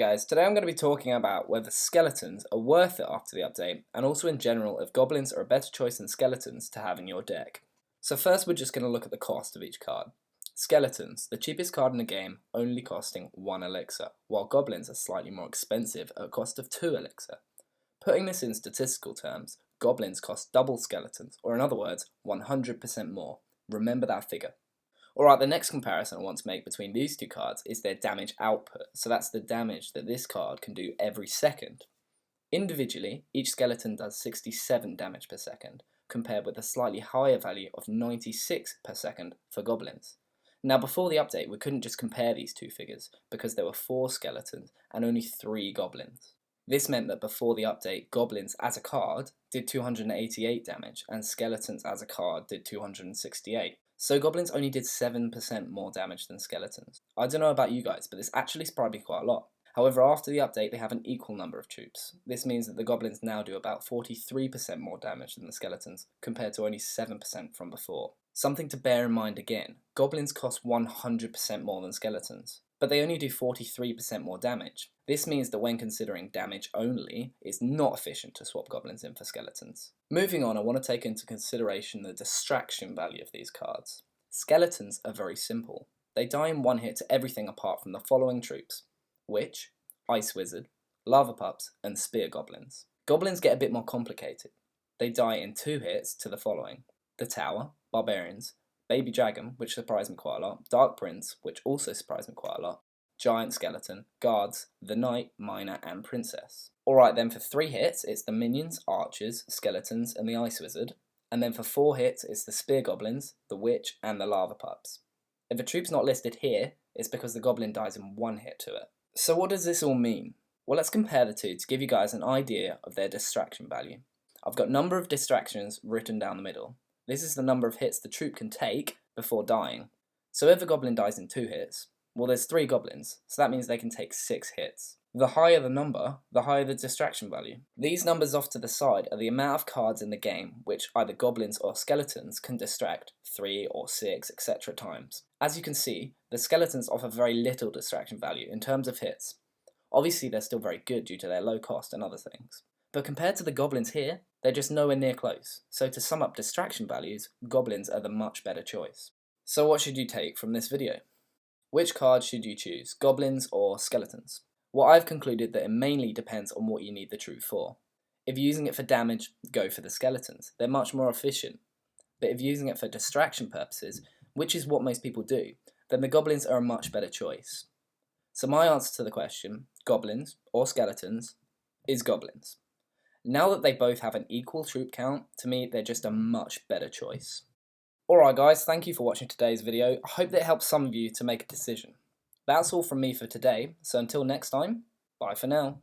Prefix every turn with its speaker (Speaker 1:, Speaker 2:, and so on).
Speaker 1: guys, today I'm going to be talking about whether skeletons are worth it after the update, and also in general if goblins are a better choice than skeletons to have in your deck. So first we're just going to look at the cost of each card. Skeletons, the cheapest card in the game, only costing 1 elixir, while goblins are slightly more expensive at a cost of 2 elixir. Putting this in statistical terms, goblins cost double skeletons, or in other words, 100% more. Remember that figure. Alright, the next comparison I want to make between these two cards is their damage output, so that's the damage that this card can do every second. Individually, each skeleton does 67 damage per second, compared with a slightly higher value of 96 per second for goblins. Now before the update we couldn't just compare these two figures, because there were 4 skeletons and only 3 goblins. This meant that before the update, goblins as a card did 288 damage, and skeletons as a card did 268. So goblins only did 7% more damage than skeletons. I don't know about you guys, but this actually surprised me quite a lot. However, after the update they have an equal number of troops. This means that the goblins now do about 43% more damage than the skeletons, compared to only 7% from before. Something to bear in mind again, goblins cost 100% more than skeletons, but they only do 43% more damage. This means that when considering damage only, it's not efficient to swap goblins in for skeletons. Moving on, I want to take into consideration the distraction value of these cards. Skeletons are very simple. They die in one hit to everything apart from the following troops: Witch, Ice Wizard, Lava Pups, and Spear Goblins. Goblins get a bit more complicated. They die in 2 hits to the following: the Tower, Barbarians, Baby Dragon, which surprised me quite a lot, Dark Prince, which also surprised me quite a lot, Giant Skeleton, Guards, the Knight, Miner, and Princess. Alright then, for 3 hits it's the Minions, Archers, Skeletons, and the Ice Wizard, and then for 4 hits it's the Spear Goblins, the Witch, and the Lava Pups. If a troop's not listed here, it's because the Goblin dies in 1 hit to it. So what does this all mean? Well, let's compare the two to give you guys an idea of their distraction value. I've got number of distractions written down the middle. This is the number of hits the troop can take before dying. So if a goblin dies in 2 hits, well there's 3 goblins, so that means they can take 6 hits. The higher the number, the higher the distraction value. These numbers off to the side are the amount of cards in the game which either goblins or skeletons can distract 3 or 6, etc. times. As you can see, the skeletons offer very little distraction value in terms of hits. Obviously they're still very good due to their low cost and other things. But compared to the goblins here, they're just nowhere near close. So to sum up distraction values, goblins are the much better choice. So what should you take from this video? Which card should you choose, goblins or skeletons? Well, I've concluded that it mainly depends on what you need the troop for. If you're using it for damage, go for the skeletons. They're much more efficient. But if you're using it for distraction purposes, which is what most people do, then the goblins are a much better choice. So my answer to the question, goblins or skeletons, is goblins. Now that they both have an equal troop count, to me they're just a much better choice. Alright guys, thank you for watching today's video. I hope that it helps some of you to make a decision. That's all from me for today, so until next time, bye for now.